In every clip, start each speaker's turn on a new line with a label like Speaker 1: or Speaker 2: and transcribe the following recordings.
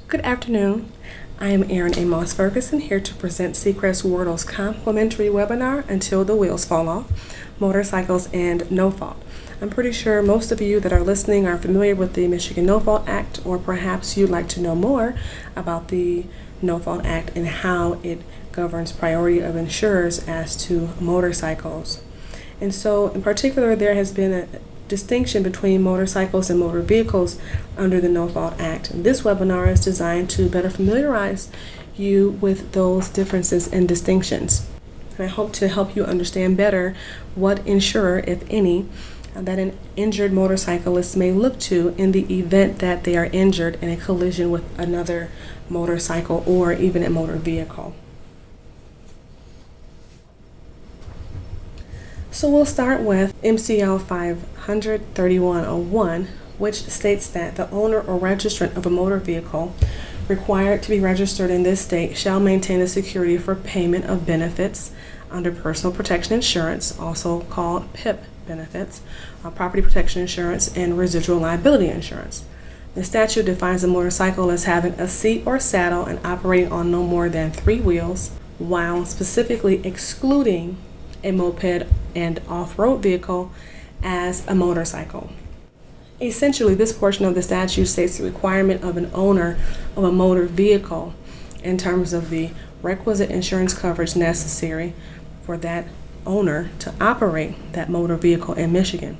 Speaker 1: Good afternoon. I am Erin Amos Ferguson here to present Seacrest Wardle's complimentary webinar, Until the Wheels Fall Off, Motorcycles and No Fault. I'm pretty sure most of you that are listening are familiar with the Michigan No Fault Act, or perhaps you'd like to know more about the No Fault Act and how it governs priority of insurers as to motorcycles. And so in particular, there has been a distinction between motorcycles and motor vehicles under the No Fault Act. And this webinar is designed to better familiarize you with those differences and distinctions. And I hope to help you understand better what insurer, if any, that an injured motorcyclist may look to in the event that they are injured in a collision with another motorcycle or even a motor vehicle. So we'll start with MCL 500-3101, which states that the owner or registrant of a motor vehicle required to be registered in this state shall maintain the security for payment of benefits under personal protection insurance, also called PIP benefits, property protection insurance, and residual liability insurance. The statute defines a motorcycle as having a seat or saddle and operating on no more than 3 wheels, while specifically excluding a moped and off-road vehicle as a motorcycle. Essentially, this portion of the statute states the requirement of an owner of a motor vehicle in terms of the requisite insurance coverage necessary for that owner to operate that motor vehicle in Michigan.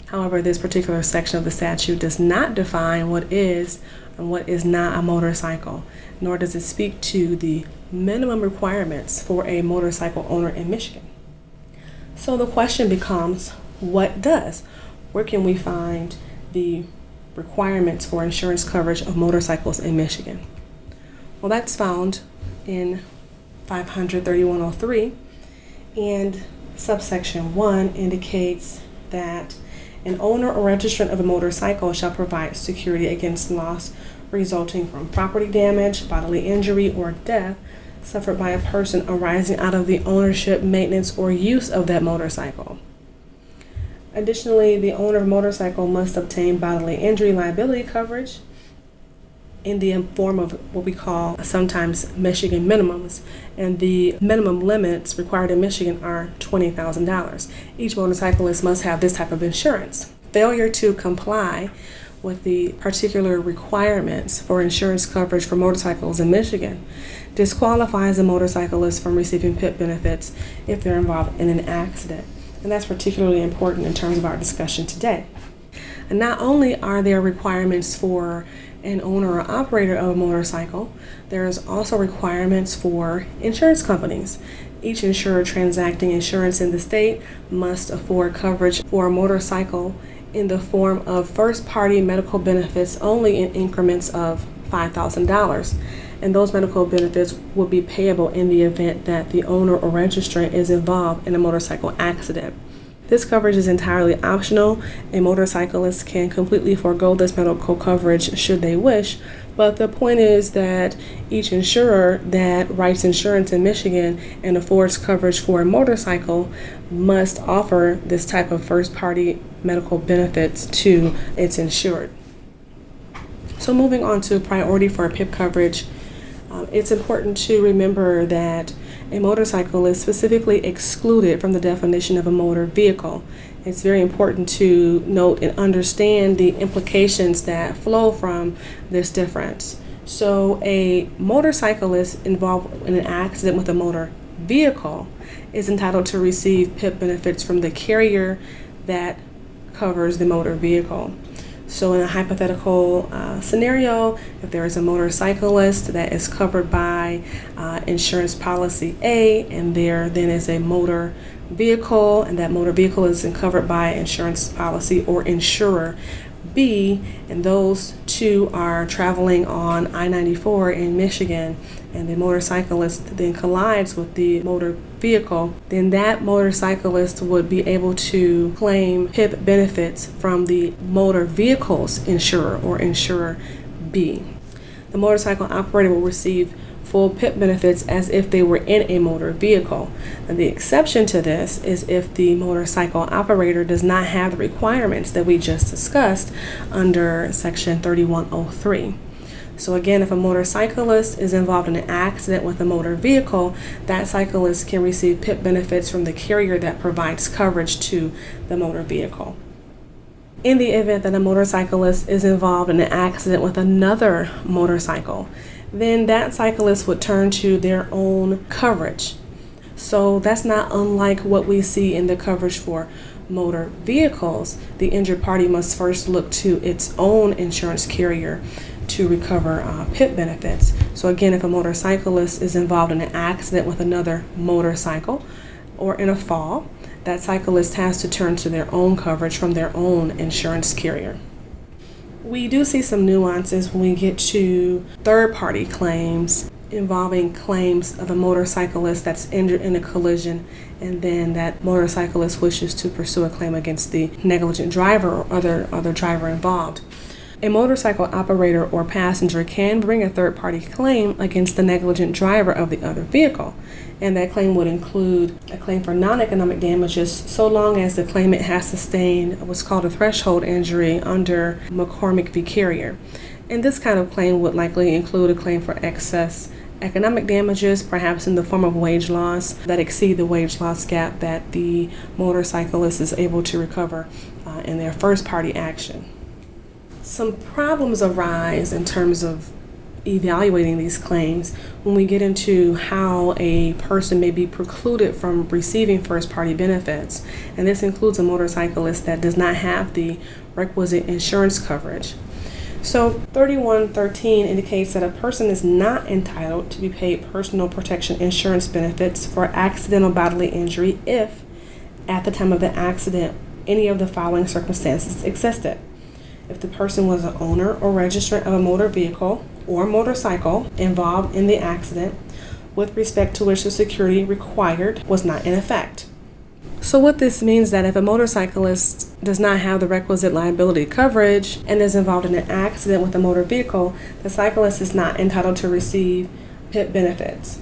Speaker 1: However, this particular section of the statute does not define what is and what is not a motorcycle, nor does it speak to the minimum requirements for a motorcycle owner in Michigan. So the question becomes, what does? Where can we find the requirements for insurance coverage of motorcycles in Michigan? Well, that's found in 500-3103, and subsection 1 indicates that an owner or registrant of a motorcycle shall provide security against loss resulting from property damage, bodily injury, or death suffered by a person arising out of the ownership, maintenance, or use of that motorcycle. Additionally, the owner of a motorcycle must obtain bodily injury liability coverage in the form of what we call sometimes Michigan minimums, and the minimum limits required in Michigan are $20,000. Each motorcyclist must have this type of insurance. Failure to comply with the particular requirements for insurance coverage for motorcycles in Michigan disqualifies a motorcyclist from receiving PIP benefits if they're involved in an accident. And that's particularly important in terms of our discussion today. And not only are there requirements for an owner or operator of a motorcycle, there's also requirements for insurance companies. Each insurer transacting insurance in the state must afford coverage for a motorcycle in the form of first-party medical benefits only in increments of $5,000. And those medical benefits will be payable in the event that the owner or registrant is involved in a motorcycle accident. This coverage is entirely optional. A motorcyclist can completely forego this medical coverage should they wish, but the point is that each insurer that writes insurance in Michigan and affords coverage for a motorcycle must offer this type of first-party medical benefits to its insured. So moving on to priority for PIP coverage, it's important to remember that a motorcycle is specifically excluded from the definition of a motor vehicle. It's very important to note and understand the implications that flow from this difference. So a motorcyclist involved in an accident with a motor vehicle is entitled to receive PIP benefits from the carrier that covers the motor vehicle. So in a hypothetical scenario, if there is a motorcyclist that is covered by insurance policy A, and there then is a motor vehicle, and that motor vehicle is covered by insurance policy or insurer B, and those two are traveling on I-94 in Michigan, and the motorcyclist then collides with the motor vehicle, then that motorcyclist would be able to claim PIP benefits from the motor vehicle's insurer or insurer B. The motorcycle operator will receive full PIP benefits as if they were in a motor vehicle. And the exception to this is if the motorcycle operator does not have the requirements that we just discussed under Section 3103. So again, if a motorcyclist is involved in an accident with a motor vehicle, that cyclist can receive PIP benefits from the carrier that provides coverage to the motor vehicle. In the event that a motorcyclist is involved in an accident with another motorcycle, then that cyclist would turn to their own coverage. So that's not unlike what we see in the coverage for motor vehicles. The injured party must first look to its own insurance carrier to recover PIP benefits. So again, if a motorcyclist is involved in an accident with another motorcycle or in a fall, that cyclist has to turn to their own coverage from their own insurance carrier. We do see some nuances when we get to third-party claims involving claims of a motorcyclist that's injured in a collision, and then that motorcyclist wishes to pursue a claim against the negligent driver or other driver involved. A motorcycle operator or passenger can bring a third-party claim against the negligent driver of the other vehicle, and that claim would include a claim for non-economic damages so long as the claimant has sustained what's called a threshold injury under McCormick v. Carrier. And this kind of claim would likely include a claim for excess economic damages, perhaps in the form of wage loss that exceed the wage loss gap that the motorcyclist is able to recover in their first-party action. Some problems arise in terms of evaluating these claims when we get into how a person may be precluded from receiving first-party benefits, and this includes a motorcyclist that does not have the requisite insurance coverage. So 3113 indicates that a person is not entitled to be paid personal protection insurance benefits for accidental bodily injury if, at the time of the accident, any of the following circumstances existed. If the person was an owner or registrant of a motor vehicle or motorcycle involved in the accident with respect to which the security required was not in effect. So what this means is that if a motorcyclist does not have the requisite liability coverage and is involved in an accident with a motor vehicle, the cyclist is not entitled to receive PIP benefits.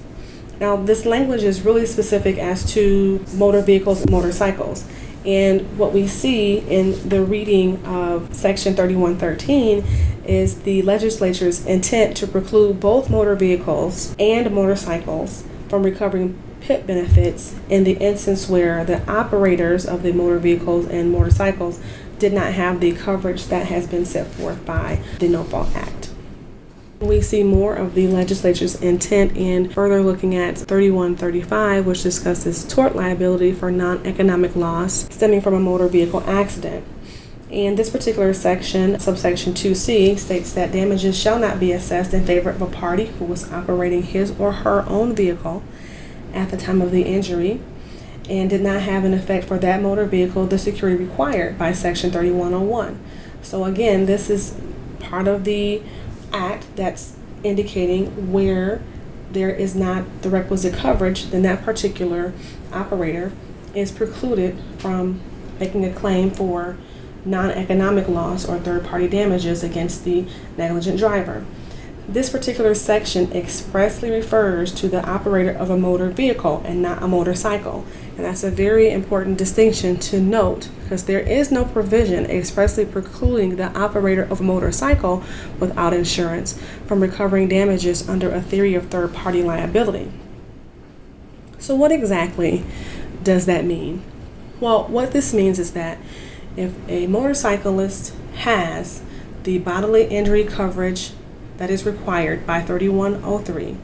Speaker 1: Now, this language is really specific as to motor vehicles and motorcycles. And what we see in the reading of Section 3113 is the legislature's intent to preclude both motor vehicles and motorcycles from recovering PIP benefits in the instance where the operators of the motor vehicles and motorcycles did not have the coverage that has been set forth by the No Fault Act. We see more of the legislature's intent in further looking at 3135, which discusses tort liability for non-economic loss stemming from a motor vehicle accident. And this particular section, subsection 2C, states that damages shall not be assessed in favor of a party who was operating his or her own vehicle at the time of the injury and did not have in effect for that motor vehicle the security required by Section 3101. So again, this is part of the act that's indicating where there is not the requisite coverage, then that particular operator is precluded from making a claim for non-economic loss or third-party damages against the negligent driver. This particular section expressly refers to the operator of a motor vehicle and not a motorcycle. And that's a very important distinction to note, because there is no provision expressly precluding the operator of a motorcycle without insurance from recovering damages under a theory of third-party liability. So what exactly does that mean? Well, what this means is that if a motorcyclist has the bodily injury coverage that is required by 3103,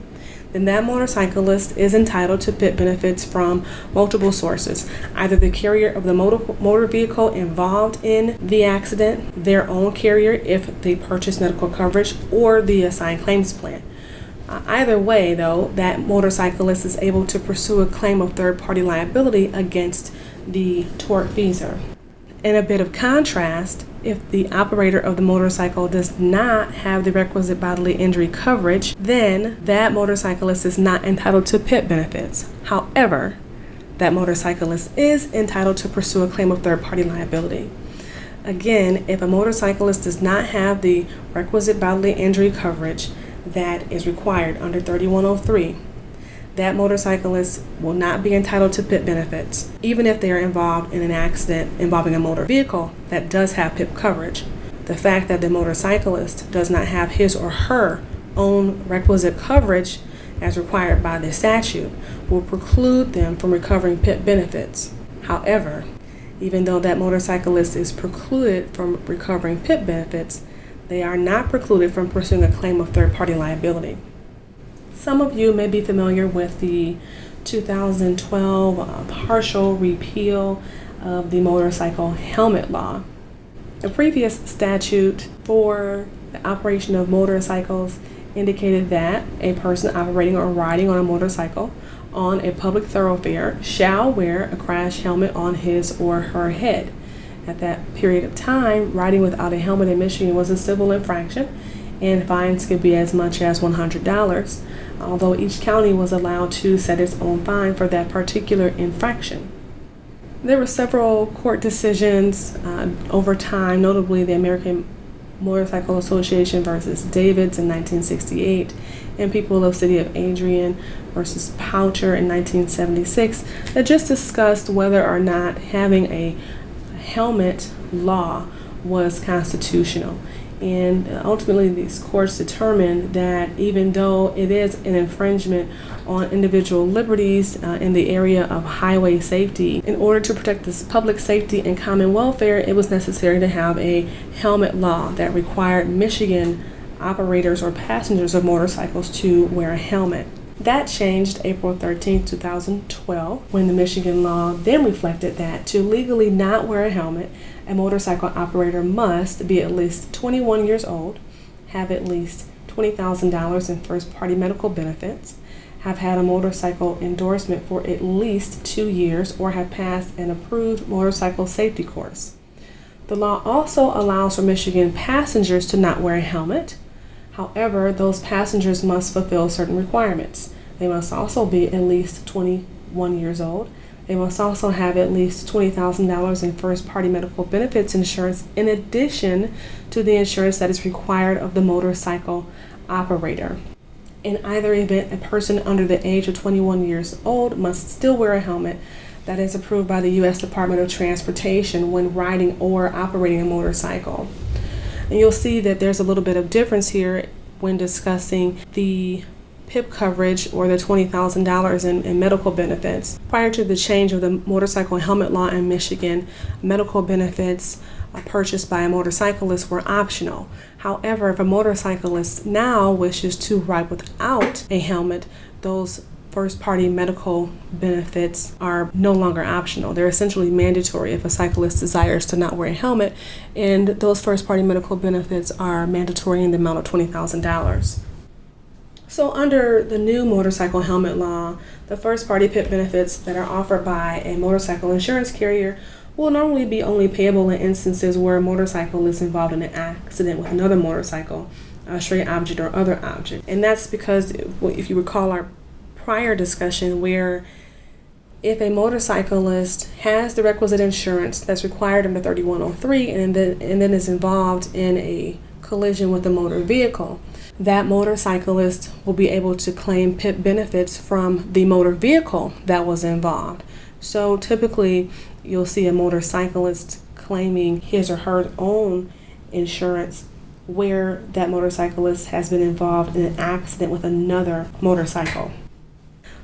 Speaker 1: then that motorcyclist is entitled to PIP benefits from multiple sources, either the carrier of the motor vehicle involved in the accident, their own carrier if they purchase medical coverage, or the assigned claims plan. Either way, though, that motorcyclist is able to pursue a claim of third-party liability against the tortfeasor. In a bit of contrast, if the operator of the motorcycle does not have the requisite bodily injury coverage, then that motorcyclist is not entitled to PIP benefits. However, that motorcyclist is entitled to pursue a claim of third-party liability. Again, if a motorcyclist does not have the requisite bodily injury coverage that is required under 3103, that motorcyclist will not be entitled to PIP benefits, even if they are involved in an accident involving a motor vehicle that does have PIP coverage. The fact that the motorcyclist does not have his or her own requisite coverage as required by the statute will preclude them from recovering PIP benefits. However, even though that motorcyclist is precluded from recovering PIP benefits, they are not precluded from pursuing a claim of third-party liability. Some of you may be familiar with the 2012 partial repeal of the motorcycle helmet law. The previous statute for the operation of motorcycles indicated that a person operating or riding on a motorcycle on a public thoroughfare shall wear a crash helmet on his or her head. At that period of time, riding without a helmet in Michigan was a civil infraction, and fines could be as much as $100, although each county was allowed to set its own fine for that particular infraction. There were several court decisions over time, notably the American Motorcycle Association versus Davids in 1968, and People of City of Adrian versus Poucher in 1976, that just discussed whether or not having a helmet law was constitutional. And ultimately, these courts determined that even though it is an infringement on individual liberties in the area of highway safety, in order to protect this public safety and common welfare, it was necessary to have a helmet law that required Michigan operators or passengers of motorcycles to wear a helmet. That changed April 13, 2012, when the Michigan law then reflected that to legally not wear a helmet, a motorcycle operator must be at least 21 years old, have at least $20,000 in first-party medical benefits, have had a motorcycle endorsement for at least 2 years, or have passed an approved motorcycle safety course. The law also allows for Michigan passengers to not wear a helmet. However, those passengers must fulfill certain requirements. They must also be at least 21 years old. They must also have at least $20,000 in first-party medical benefits insurance, in addition to the insurance that is required of the motorcycle operator. In either event, a person under the age of 21 years old must still wear a helmet that is approved by the U.S. Department of Transportation when riding or operating a motorcycle. And you'll see that there's a little bit of difference here when discussing the PIP coverage, or the $20,000 in medical benefits. Prior to the change of the motorcycle helmet law in Michigan, medical benefits purchased by a motorcyclist were optional. However, if a motorcyclist now wishes to ride without a helmet, those first-party medical benefits are no longer optional. They're essentially mandatory if a cyclist desires to not wear a helmet, and those first-party medical benefits are mandatory in the amount of $20,000. So under the new motorcycle helmet law, the first-party PIP benefits that are offered by a motorcycle insurance carrier will normally be only payable in instances where a motorcycle is involved in an accident with another motorcycle, a stray object or other object. And that's because, if you recall our prior discussion, where if a motorcyclist has the requisite insurance that's required under 3103 and then is involved in a collision with a motor vehicle, that motorcyclist will be able to claim PIP benefits from the motor vehicle that was involved. So typically, you'll see a motorcyclist claiming his or her own insurance where that motorcyclist has been involved in an accident with another motorcycle.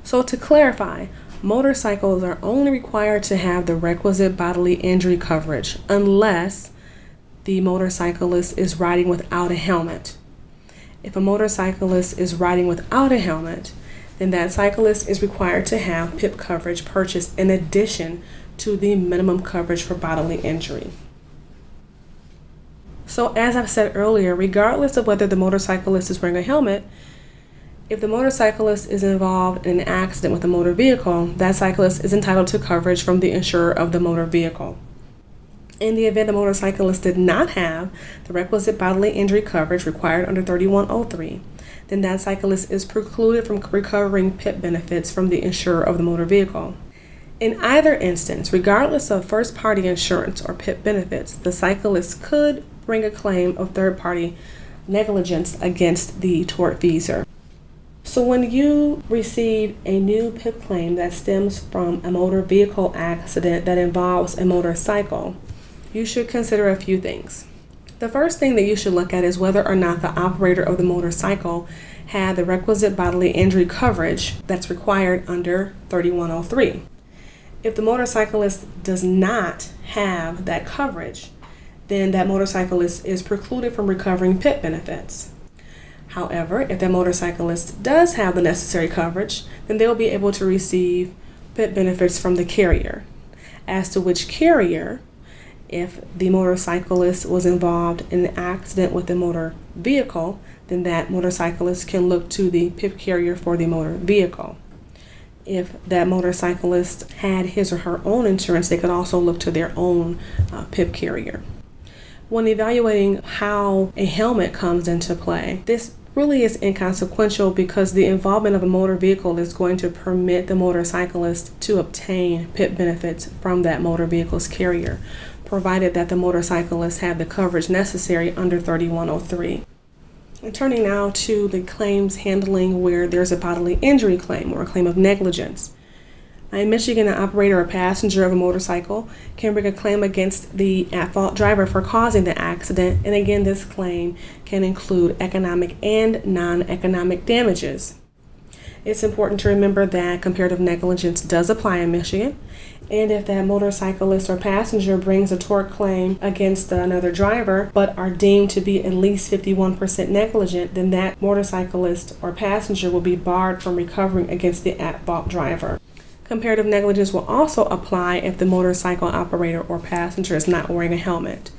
Speaker 1: So to clarify, motorcycles are only required to have the requisite bodily injury coverage unless the motorcyclist is riding without a helmet. If a motorcyclist is riding without a helmet, then that cyclist is required to have PIP coverage purchased in addition to the minimum coverage for bodily injury. So as I've said earlier, regardless of whether the motorcyclist is wearing a helmet, if the motorcyclist is involved in an accident with a motor vehicle, that cyclist is entitled to coverage from the insurer of the motor vehicle. In the event the motorcyclist did not have the requisite bodily injury coverage required under 3103, then that cyclist is precluded from recovering PIP benefits from the insurer of the motor vehicle. In either instance, regardless of first-party insurance or PIP benefits, the cyclist could bring a claim of third-party negligence against the tortfeasor. So when you receive a new PIP claim that stems from a motor vehicle accident that involves a motorcycle, you should consider a few things. The first thing that you should look at is whether or not the operator of the motorcycle had the requisite bodily injury coverage that's required under 3103. If the motorcyclist does not have that coverage, then that motorcyclist is precluded from recovering PIP benefits. However, if that motorcyclist does have the necessary coverage, then they'll be able to receive PIP benefits from the carrier. As to which carrier, if the motorcyclist was involved in an accident with a motor vehicle, then that motorcyclist can look to the PIP carrier for the motor vehicle. If that motorcyclist had his or her own insurance, they could also look to their own PIP carrier. When evaluating how a helmet comes into play, this really is inconsequential because the involvement of a motor vehicle is going to permit the motorcyclist to obtain PIP benefits from that motor vehicle's carrier, provided that the motorcyclist have the coverage necessary under 3103. And turning now to the claims handling where there's a bodily injury claim or a claim of negligence. In Michigan, an operator or passenger of a motorcycle can bring a claim against the at-fault driver for causing the accident, and again, this claim can include economic and non-economic damages. It's important to remember that comparative negligence does apply in Michigan, and if that motorcyclist or passenger brings a tort claim against another driver but are deemed to be at least 51% negligent, then that motorcyclist or passenger will be barred from recovering against the at-fault driver. Comparative negligence will also apply if the motorcycle operator or passenger is not wearing a helmet.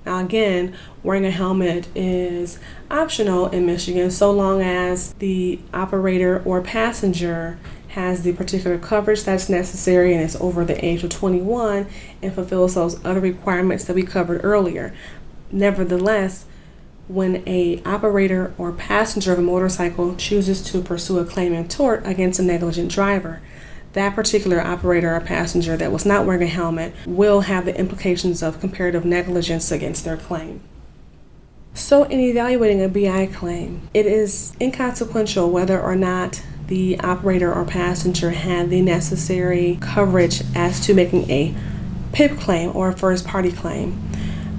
Speaker 1: Now again, wearing a helmet is optional in Michigan so long as the operator or passenger has the particular coverage that's necessary and is over the age of 21 and fulfills those other requirements that we covered earlier. Nevertheless, when an operator or passenger of a motorcycle chooses to pursue a claim in tort against a negligent driver, that particular operator or passenger that was not wearing a helmet will have the implications of comparative negligence against their claim. So in evaluating a BI claim, it is inconsequential whether or not the operator or passenger had the necessary coverage as to making a PIP claim or a first-party claim.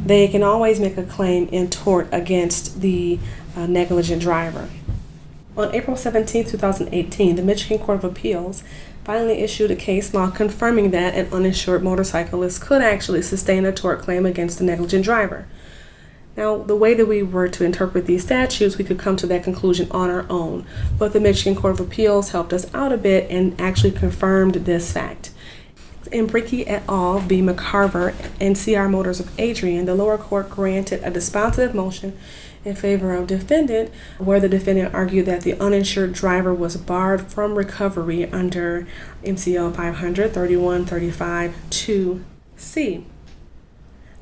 Speaker 1: They can always make a claim in tort against the negligent driver. On April 17, 2018, the Michigan Court of Appeals finally issued a case law confirming that an uninsured motorcyclist could actually sustain a tort claim against the negligent driver. Now, the way that we were to interpret these statutes, we could come to that conclusion on our own, but the Michigan Court of Appeals helped us out a bit and actually confirmed this fact. In Brickey et al. V. McCarver and CR Motors of Adrian, the lower court granted a dispositive motion in favor of defendant, where the defendant argued that the uninsured driver was barred from recovery under MCL 500 3135 2C.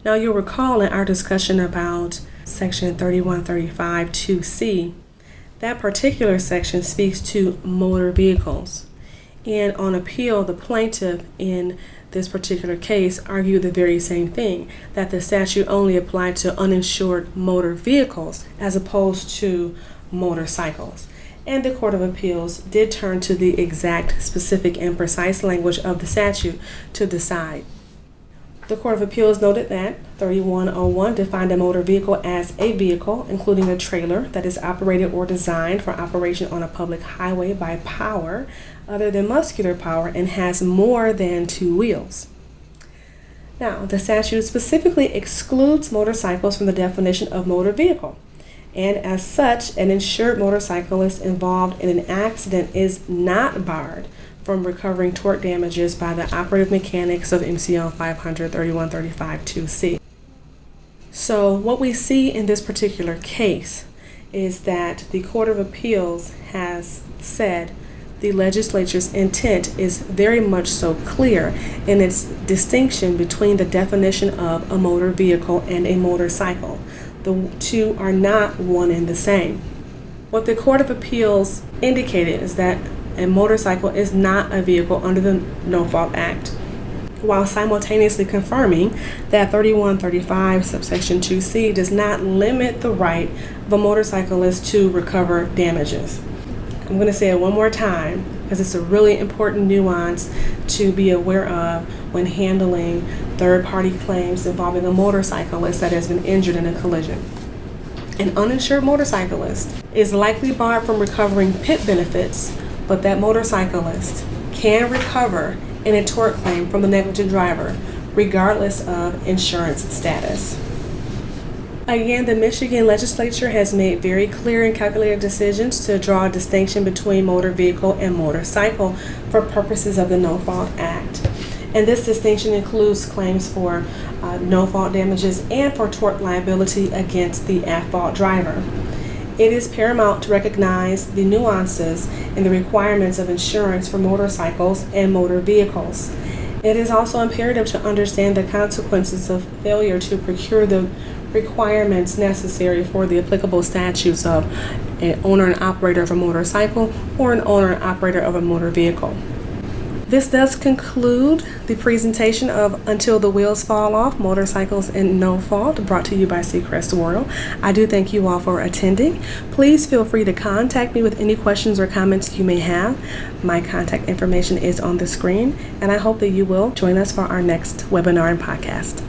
Speaker 1: Now you'll recall in our discussion about section 3135 2C, that particular section speaks to motor vehicles. And on appeal, the plaintiff in this particular case argued the very same thing, that the statute only applied to uninsured motor vehicles as opposed to motorcycles. And the Court of Appeals did turn to the exact, specific, and precise language of the statute to decide. The Court of Appeals noted that 3101 defined a motor vehicle as a vehicle, including a trailer that is operated or designed for operation on a public highway by power other than muscular power and has more than two wheels. Now, the statute specifically excludes motorcycles from the definition of motor vehicle, and as such, an insured motorcyclist involved in an accident is not barred from recovering tort damages by the operative mechanics of MCL 500 3135 2C. So what we see in this particular case is that the Court of Appeals has said the legislature's intent is very much so clear in its distinction between the definition of a motor vehicle and a motorcycle. The two are not one and the same. What the Court of Appeals indicated is that a motorcycle is not a vehicle under the No Fault Act, while simultaneously confirming that 3135 subsection 2C does not limit the right of a motorcyclist to recover damages. I'm going to say it one more time because it's a really important nuance to be aware of when handling third-party claims involving a motorcyclist that has been injured in a collision. An uninsured motorcyclist is likely barred from recovering PIP benefits, but that motorcyclist can recover in a tort claim from the negligent driver, regardless of insurance status. Again, the Michigan legislature has made very clear and calculated decisions to draw a distinction between motor vehicle and motorcycle for purposes of the No Fault Act. And this distinction includes claims for no-fault damages and for tort liability against the at-fault driver. It is paramount to recognize the nuances and the requirements of insurance for motorcycles and motor vehicles. It is also imperative to understand the consequences of failure to procure the requirements necessary for the applicable statutes of an owner and operator of a motorcycle or an owner and operator of a motor vehicle. This does conclude the presentation of Until the Wheels Fall Off, Motorcycles and No Fault, brought to you by Seacrest World. I do thank you all for attending. Please feel free to contact me with any questions or comments you may have. My contact information is on the screen, and I hope that you will join us for our next webinar and podcast.